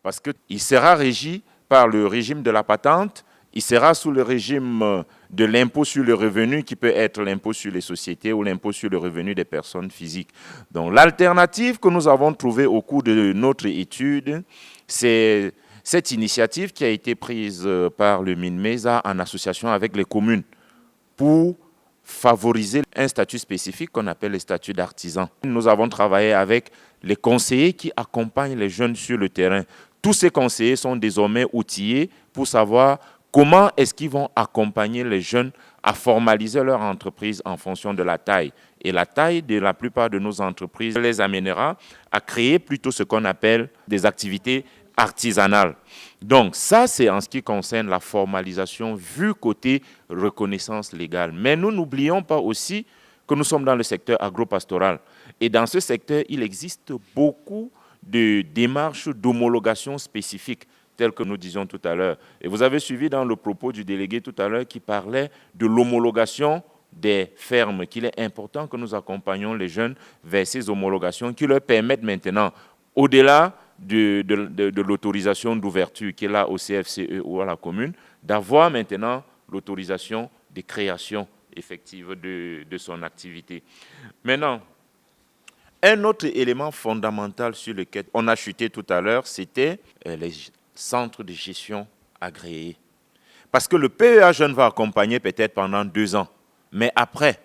Parce qu'il sera régi par le régime de la patente, il sera sous le régime de l'impôt sur le revenu qui peut être l'impôt sur les sociétés ou l'impôt sur le revenu des personnes physiques. Donc l'alternative que nous avons trouvée au cours de notre étude, c'est cette initiative qui a été prise par le MINMESA en association avec les communes pour favoriser un statut spécifique qu'on appelle le statut d'artisan. Nous avons travaillé avec les conseillers qui accompagnent les jeunes sur le terrain. Tous ces conseillers sont désormais outillés pour savoir comment est-ce qu'ils vont accompagner les jeunes à formaliser leur entreprise en fonction de la taille. Et la taille de la plupart de nos entreprises les amènera à créer plutôt ce qu'on appelle des activités artisanales. Donc ça, c'est en ce qui concerne la formalisation vue côté reconnaissance légale. Mais nous n'oublions pas aussi que nous sommes dans le secteur agropastoral. Et dans ce secteur, il existe beaucoup de démarches d'homologation spécifiques, telles que nous disions tout à l'heure. Et vous avez suivi dans le propos du délégué tout à l'heure qui parlait de l'homologation des fermes, qu'il est important que nous accompagnions les jeunes vers ces homologations qui leur permettent maintenant, au-delà de l'autorisation d'ouverture qui est là au CFCE ou à la commune, d'avoir maintenant l'autorisation de création effective de son activité. Maintenant, un autre élément fondamental sur lequel on a chuté tout à l'heure, c'était les centres de gestion agréés. Parce que le PEA Jeune va accompagner peut-être pendant 2 ans. Mais après,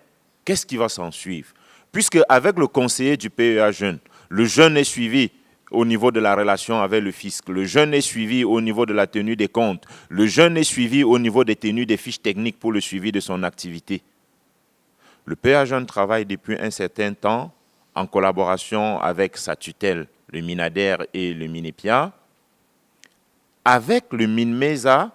qu'est-ce qui va s'en suivre? Puisque avec le conseiller du PEA Jeune, le jeune est suivi au niveau de la relation avec le fisc, le jeune est suivi au niveau de la tenue des comptes, le jeune est suivi au niveau des tenues des fiches techniques pour le suivi de son activité. Le PEA Jeune travaille depuis un certain temps en collaboration avec sa tutelle, le MINADER et le MINEPIA, avec le MINMESA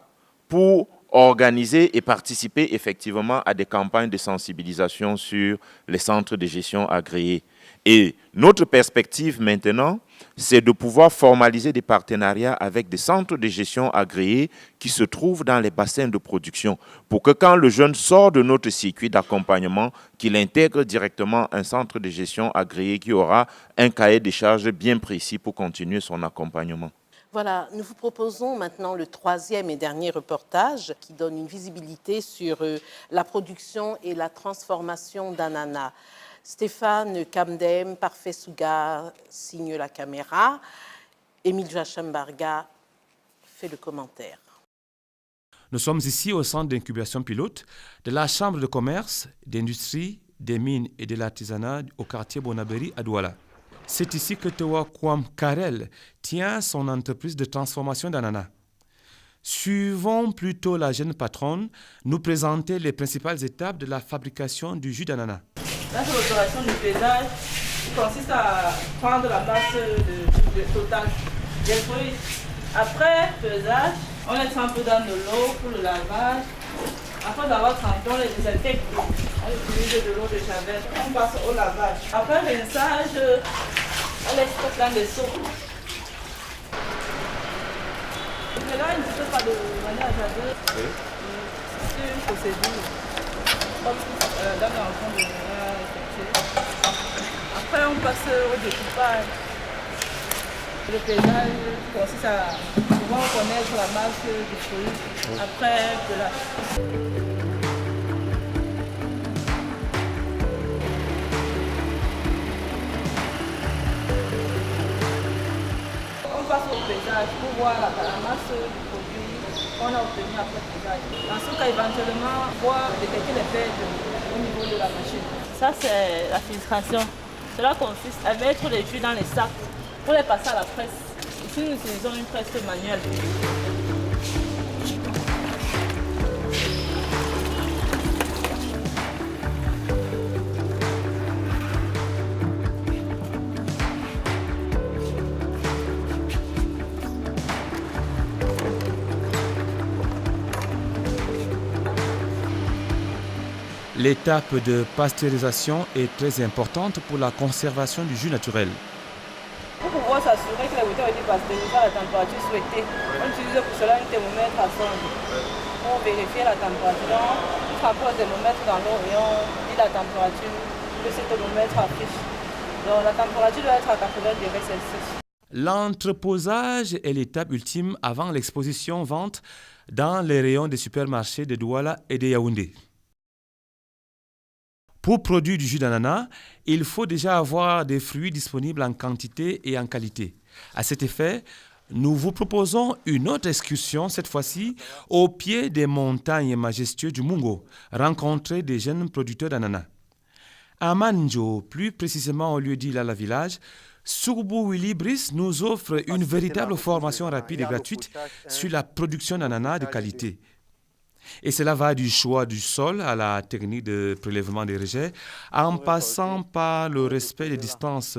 pour organiser et participer effectivement à des campagnes de sensibilisation sur les centres de gestion agréés. Et notre perspective maintenant, c'est de pouvoir formaliser des partenariats avec des centres de gestion agréés qui se trouvent dans les bassins de production pour que quand le jeune sort de notre circuit d'accompagnement, qu'il intègre directement un centre de gestion agréé qui aura un cahier de charges bien précis pour continuer son accompagnement. Voilà, nous vous proposons maintenant le 3e et dernier reportage qui donne une visibilité sur la production et la transformation d'ananas. Stéphane Kamdem, Parfait Souga signe la caméra. Émile Jachambarga fait le commentaire. Nous sommes ici au centre d'incubation pilote de la Chambre de commerce, d'industrie, des mines et de l'artisanat au quartier Bonaberi à Douala. C'est ici que Tewa Kwam Karel tient son entreprise de transformation d'ananas. Suivons plutôt la jeune patronne nous présenter les principales étapes de la fabrication du jus d'ananas. Là, c'est l'opération du pesage qui consiste à prendre la masse totale des fruits. Après pesage, on les trempe dans de l'eau pour le lavage. Après avoir trempé, on les désinfecte. On utilise de l'eau de javel. On passe au lavage. Après rinçage, on les stocke dans des seaux. Mais là, il ne peut pas de manière à jardin. Oui. C'est une procédure. Comme la dame est en train de effectuer. Après, on passe au découpage. Le paysage consiste à pouvoir connaître la marque du fruit. Après, pelage. On passe au paysage pour voir la masse du produit qu'on a obtenu après le paysage. Dans ce cas, éventuellement, voir détecter les pertes au niveau de la machine. Ça, c'est la filtration. Cela consiste à mettre les jus dans les sacs pour les passer à la presse. Ici, nous utilisons une presse manuelle. L'étape de pasteurisation est très importante pour la conservation du jus naturel. Pour pouvoir s'assurer que la bouteille a été pasteurisée à la température souhaitée, on utilise pour cela un thermomètre à sonde. Pour vérifier la température, on frappe le thermomètre dans l'eau et on dit la température que ce thermomètre affiche. Donc la température doit être à 80 degrés Celsius. L'entreposage est l'étape ultime avant l'exposition-vente dans les rayons des supermarchés de Douala et de Yaoundé. Pour produire du jus d'ananas, il faut déjà avoir des fruits disponibles en quantité et en qualité. À cet effet, nous vous proposons une autre excursion, cette fois-ci au pied des montagnes majestueuses du Mungo, rencontrer des jeunes producteurs d'ananas. À Manjo, plus précisément au lieu-dit Lala Village, Sougou Willy Brice nous offre une véritable formation rapide et gratuite sur la production d'ananas de qualité. Et cela va du choix du sol à la technique de prélèvement des rejets, en passant par le respect des distances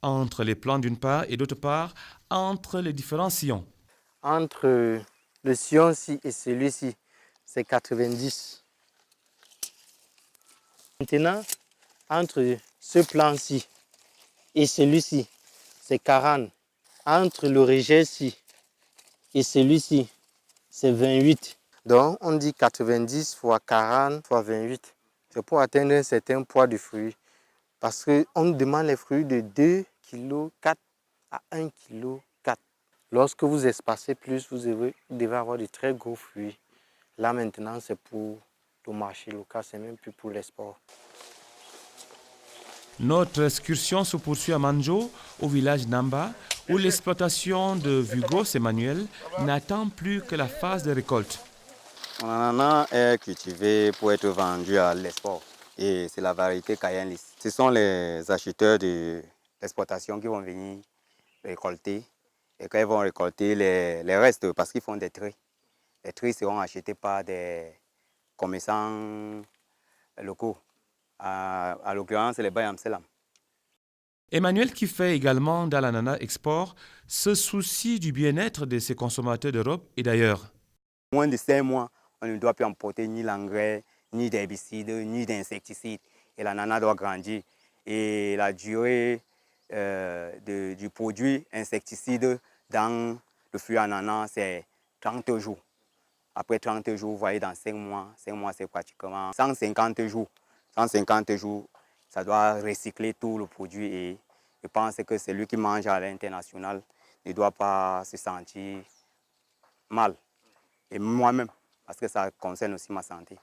entre les plants d'une part et d'autre part entre les différents sillons. Entre le sillon-ci et celui-ci, c'est 90. Maintenant, entre ce plan-ci et celui-ci, c'est 40. Entre le rejet-ci et celui-ci, c'est 28. Donc, on dit 90 fois 40 fois 28. C'est pour atteindre un certain poids de fruits. Parce qu'on demande les fruits de 2,4 kg à 1,4 kg. Lorsque vous espacez plus, vous devez avoir de très gros fruits. Là, maintenant, c'est pour le marché local, c'est même plus pour l'export. Notre excursion se poursuit à Manjo, au village Namba, où l'exploitation de Vugos Emmanuel n'attend plus que la phase de récolte. Mon ananas est cultivé pour être vendu à l'export et c'est la variété Cayenne lisse. Ce sont les acheteurs de l'exploitation qui vont venir récolter et quand ils vont récolter les restes parce qu'ils font des tris. Les tris seront achetés par des commerçants locaux, à l'occurrence les Bayam Selam. Emmanuel, qui fait également dans l'ananas export, se soucie du bien-être de ses consommateurs d'Europe et d'ailleurs. Moins de 5 mois, on ne doit plus emporter ni l'engrais, ni d'herbicides, ni d'insecticides. Et l'ananas doit grandir. Et la durée du produit insecticide dans le fruit ananas, c'est 30 jours. Après 30 jours, vous voyez, dans 5 mois c'est pratiquement 150 jours. 150 jours, ça doit recycler tout le produit. Et je pense que celui qui mange à l'international ne doit pas se sentir mal. Et moi-même, parce que ça concerne aussi ma santé.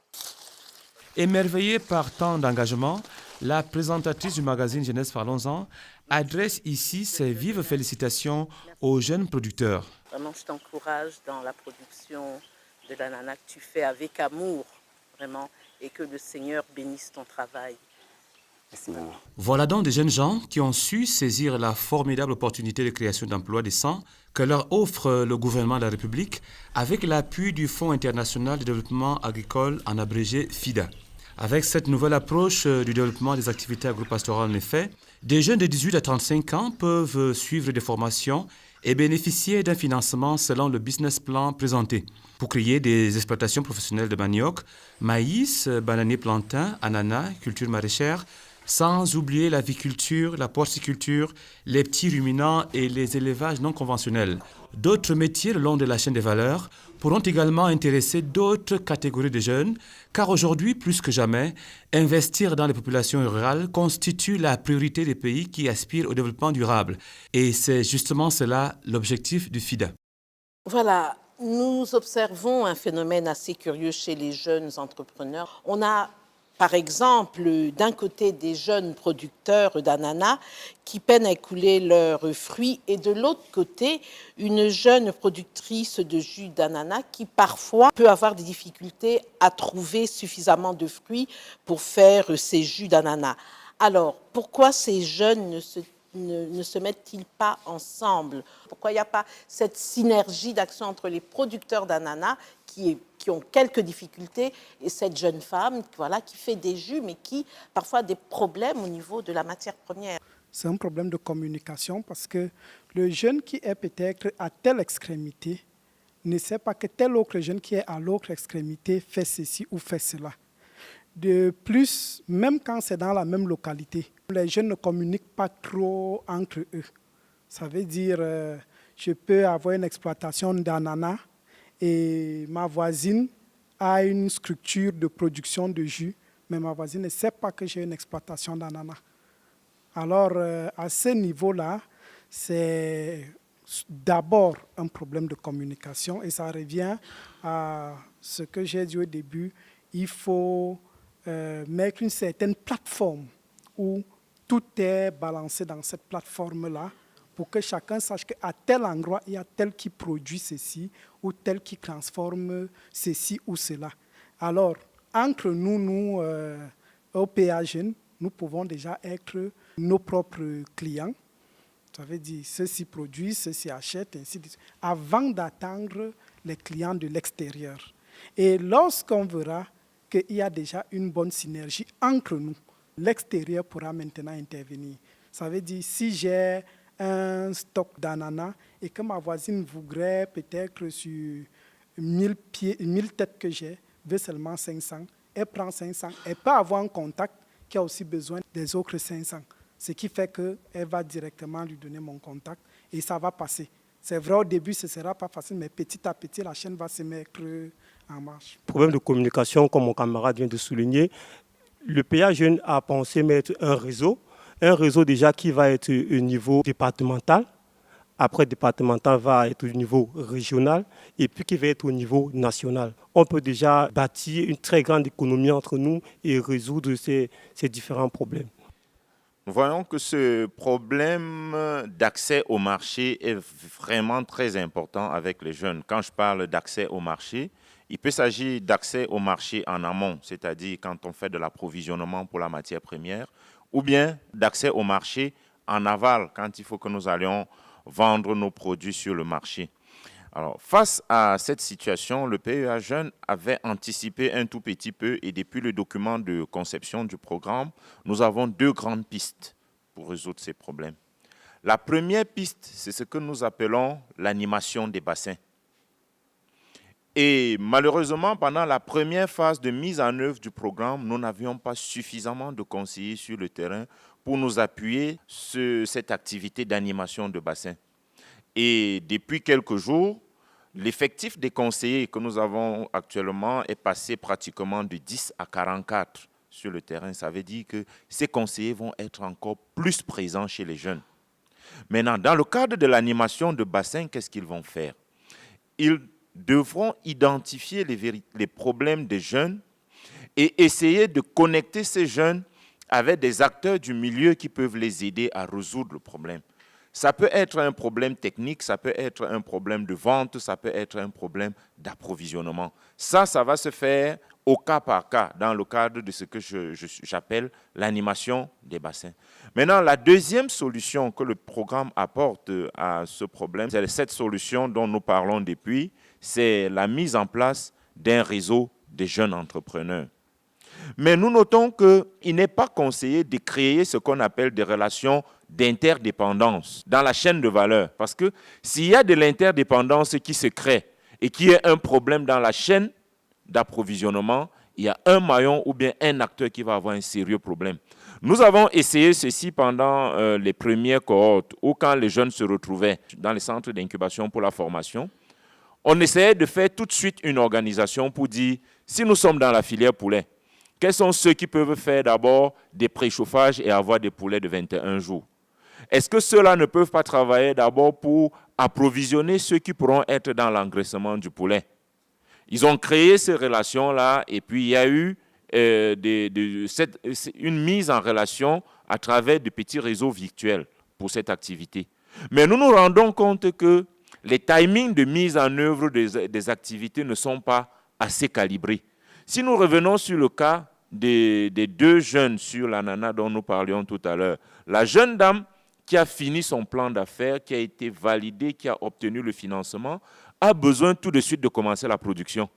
Émerveillée par tant d'engagement, la présentatrice du magazine Jeunesse Parlons-en adresse ici ses vives félicitations aux jeunes producteurs. Vraiment, je t'encourage dans la production de l'ananas que tu fais avec amour, vraiment, et que le Seigneur bénisse ton travail. Merci. Voilà donc des jeunes gens qui ont su saisir la formidable opportunité de création d'emplois décents que leur offre le gouvernement de la République avec l'appui du Fonds international de développement agricole, en abrégé FIDA. Avec cette nouvelle approche du développement des activités agropastorales, en effet, des jeunes de 18 à 35 ans peuvent suivre des formations et bénéficier d'un financement selon le business plan présenté pour créer des exploitations professionnelles de manioc, maïs, bananier plantain, ananas, culture maraîchère, sans oublier l'aviculture, la porciculture, les petits ruminants et les élevages non conventionnels. D'autres métiers le long de la chaîne des valeurs pourront également intéresser d'autres catégories de jeunes, car aujourd'hui, plus que jamais, investir dans les populations rurales constitue la priorité des pays qui aspirent au développement durable. Et c'est justement cela l'objectif du FIDA. Voilà, nous observons un phénomène assez curieux chez les jeunes entrepreneurs. On a, par exemple, d'un côté des jeunes producteurs d'ananas qui peinent à écouler leurs fruits et de l'autre côté, une jeune productrice de jus d'ananas qui parfois peut avoir des difficultés à trouver suffisamment de fruits pour faire ses jus d'ananas. Alors, pourquoi ces jeunes ne se mettent-ils pas ensemble? Pourquoi il n'y a pas cette synergie d'action entre les producteurs d'ananas qui ont quelques difficultés et cette jeune femme voilà, qui fait des jus mais qui parfois a des problèmes au niveau de la matière première? C'est un problème de communication parce que le jeune qui est peut-être à telle extrémité ne sait pas que tel autre jeune qui est à l'autre extrémité fait ceci ou fait cela. De plus, même quand c'est dans la même localité, les jeunes ne communiquent pas trop entre eux. Ça veut dire, je peux avoir une exploitation d'ananas et ma voisine a une structure de production de jus, mais ma voisine ne sait pas que j'ai une exploitation d'ananas. Alors, à ce niveau-là, c'est d'abord un problème de communication et ça revient à ce que j'ai dit au début. Il faut mettre une certaine plateforme où tout est balancé dans cette plateforme-là pour que chacun sache qu'à tel endroit, il y a tel qui produit ceci ou tel qui transforme ceci ou cela. Alors, entre nous au PA Jeunes, nous pouvons déjà être nos propres clients. Ça veut dire, ceux-ci produisent, ceux-ci achètent, ainsi de suite, avant d'attendre les clients de l'extérieur. Et lorsqu'on verra qu'il y a déjà une bonne synergie entre nous, l'extérieur pourra maintenant intervenir. Ça veut dire, si j'ai un stock d'ananas et que ma voisine voudrait peut-être sur 1000 têtes que j'ai, veut seulement 500, elle prend 500, elle peut avoir un contact qui a aussi besoin des autres 500. Ce qui fait qu'elle va directement lui donner mon contact et ça va passer. C'est vrai, au début, ce ne sera pas facile, mais petit à petit, la chaîne va se mettre en marche. Problème de communication, comme mon camarade vient de souligner, le PA Jeunes a pensé mettre un réseau déjà qui va être au niveau départemental. Après, départemental va être au niveau régional et puis qui va être au niveau national. On peut déjà bâtir une très grande économie entre nous et résoudre ces différents problèmes. Nous voyons que ce problème d'accès au marché est vraiment très important avec les jeunes. Quand je parle d'accès au marché, il peut s'agir d'accès au marché en amont, c'est-à-dire quand on fait de l'approvisionnement pour la matière première, ou bien d'accès au marché en aval, quand il faut que nous allions vendre nos produits sur le marché. Alors, face à cette situation, le PEA Jeunes avait anticipé un tout petit peu et depuis le document de conception du programme, nous avons deux grandes pistes pour résoudre ces problèmes. La première piste, c'est ce que nous appelons l'animation des bassins. Et malheureusement, pendant la première phase de mise en œuvre du programme, nous n'avions pas suffisamment de conseillers sur le terrain pour nous appuyer sur cette activité d'animation de bassin. Et depuis quelques jours, l'effectif des conseillers que nous avons actuellement est passé pratiquement de 10 à 44 sur le terrain. Ça veut dire que ces conseillers vont être encore plus présents chez les jeunes. Maintenant, dans le cadre de l'animation de bassin, qu'est-ce qu'ils vont faire? Ils devront identifier les problèmes des jeunes et essayer de connecter ces jeunes avec des acteurs du milieu qui peuvent les aider à résoudre le problème. Ça peut être un problème technique, ça peut être un problème de vente, ça peut être un problème d'approvisionnement. Ça va se faire au cas par cas, dans le cadre de ce que j'appelle l'animation des bassins. Maintenant, la deuxième solution que le programme apporte à ce problème, c'est cette solution dont nous parlons depuis, c'est la mise en place d'un réseau de jeunes entrepreneurs. Mais nous notons qu'il n'est pas conseillé de créer ce qu'on appelle des relations d'interdépendance dans la chaîne de valeur. Parce que s'il y a de l'interdépendance qui se crée et qu'il y a un problème dans la chaîne d'approvisionnement, il y a un maillon ou bien un acteur qui va avoir un sérieux problème. Nous avons essayé ceci pendant les premières cohortes, où quand les jeunes se retrouvaient dans les centres d'incubation pour la formation, on essayait de faire tout de suite une organisation pour dire, si nous sommes dans la filière poulet, quels sont ceux qui peuvent faire d'abord des préchauffages et avoir des poulets de 21 jours? Est-ce que ceux-là ne peuvent pas travailler d'abord pour approvisionner ceux qui pourront être dans l'engraissement du poulet? Ils ont créé ces relations-là et puis il y a eu une mise en relation à travers de petits réseaux virtuels pour cette activité. Mais nous nous rendons compte que les timings de mise en œuvre des activités ne sont pas assez calibrés. Si nous revenons sur le cas des deux jeunes sur l'ananas dont nous parlions tout à l'heure, la jeune dame qui a fini son plan d'affaires, qui a été validé, qui a obtenu le financement, a besoin tout de suite de commencer la production.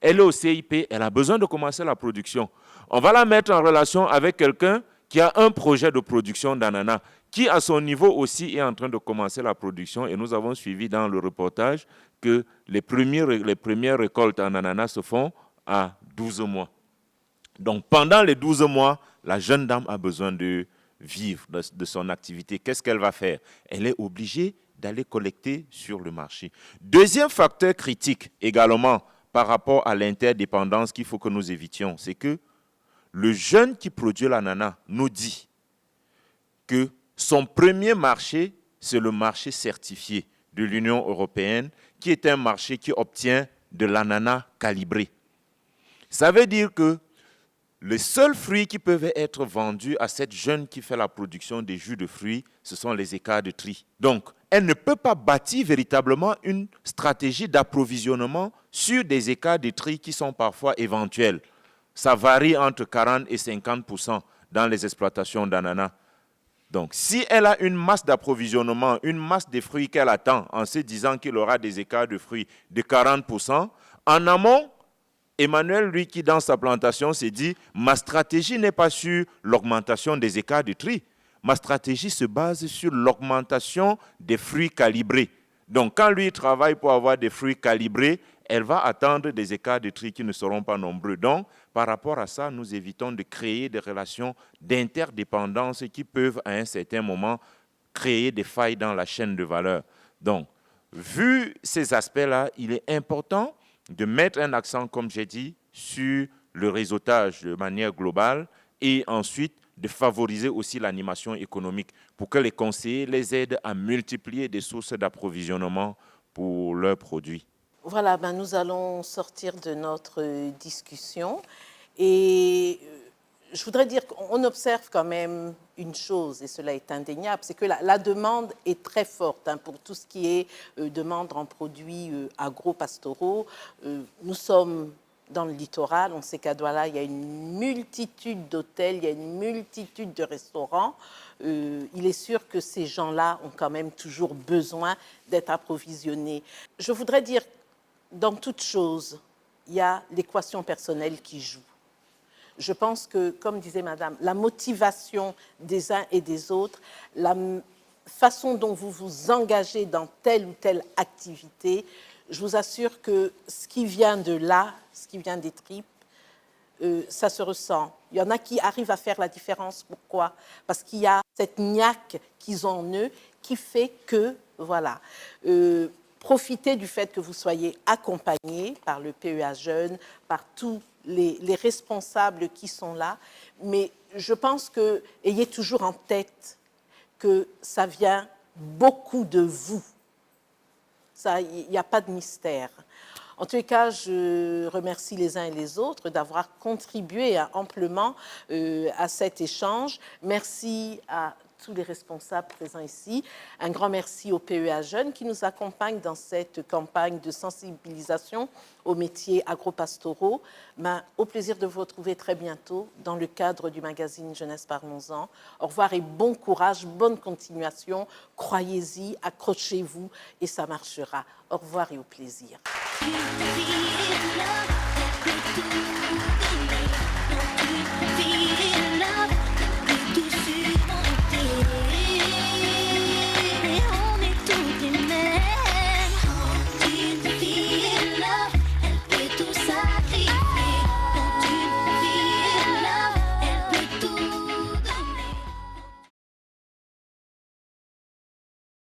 Elle est au CIP, elle a besoin de commencer la production. On va la mettre en relation avec quelqu'un qui a un projet de production d'ananas, qui à son niveau aussi est en train de commencer la production. Et nous avons suivi dans le reportage que les premières récoltes en ananas se font à 12 mois. Donc pendant les 12 mois, la jeune dame a besoin de vivre de son activité. Qu'est-ce qu'elle va faire? Elle est obligée d'aller collecter sur le marché. Deuxième facteur critique également par rapport à l'interdépendance qu'il faut que nous évitions, c'est que le jeune qui produit l'ananas nous dit que son premier marché, c'est le marché certifié de l'Union européenne, qui est un marché qui obtient de l'ananas calibré. Ça veut dire que les seuls fruits qui peuvent être vendus à cette jeune qui fait la production des jus de fruits, ce sont les écarts de tri. Donc, elle ne peut pas bâtir véritablement une stratégie d'approvisionnement sur des écarts de tri qui sont parfois éventuels. Ça varie entre 40 et 50% dans les exploitations d'ananas. Donc, si elle a une masse d'approvisionnement, une masse de fruits qu'elle attend en se disant qu'il aura des écarts de fruits de 40%, en amont, Emmanuel, lui, qui dans sa plantation s'est dit « Ma stratégie n'est pas sur l'augmentation des écarts de tri. Ma stratégie se base sur l'augmentation des fruits calibrés. » Donc, quand lui travaille pour avoir des fruits calibrés, elle va attendre des écarts de tri qui ne seront pas nombreux. Donc, par rapport à ça, nous évitons de créer des relations d'interdépendance qui peuvent, à un certain moment, créer des failles dans la chaîne de valeur. Donc, vu ces aspects-là, il est important de mettre un accent, comme j'ai dit, sur le réseautage de manière globale et ensuite de favoriser aussi l'animation économique pour que les conseillers les aident à multiplier des sources d'approvisionnement pour leurs produits. Voilà, nous allons sortir de notre discussion et je voudrais dire qu'on observe quand même une chose, et cela est indéniable, c'est que la demande est très forte pour tout ce qui est demande en produits agro-pastoraux. Nous sommes dans le littoral, on sait qu'à Douala, il y a une multitude d'hôtels, il y a une multitude de restaurants. Il est sûr que ces gens-là ont quand même toujours besoin d'être approvisionnés. Je voudrais dire, dans toute chose, il y a l'équation personnelle qui joue. Je pense que, comme disait Madame, la motivation des uns et des autres, la façon dont vous vous engagez dans telle ou telle activité, je vous assure que ce qui vient de là, ce qui vient des tripes, ça se ressent. Il y en a qui arrivent à faire la différence. Pourquoi? Parce qu'il y a cette niaque qu'ils ont en eux qui fait que, voilà, profitez du fait que vous soyez accompagnés par le PEA Jeunes, par tous les responsables qui sont là, mais je pense que ayez toujours en tête que ça vient beaucoup de vous. Il n'y a pas de mystère. En tous les cas, je remercie les uns et les autres d'avoir contribué amplement à cet échange. Merci à tous les responsables présents ici. Un grand merci au PEA Jeunes qui nous accompagne dans cette campagne de sensibilisation aux métiers agro-pastoraux. Au plaisir de vous retrouver très bientôt dans le cadre du magazine Jeunesse Parlons-en. Au revoir et bon courage, bonne continuation. Croyez-y, accrochez-vous et ça marchera. Au revoir et au plaisir. Be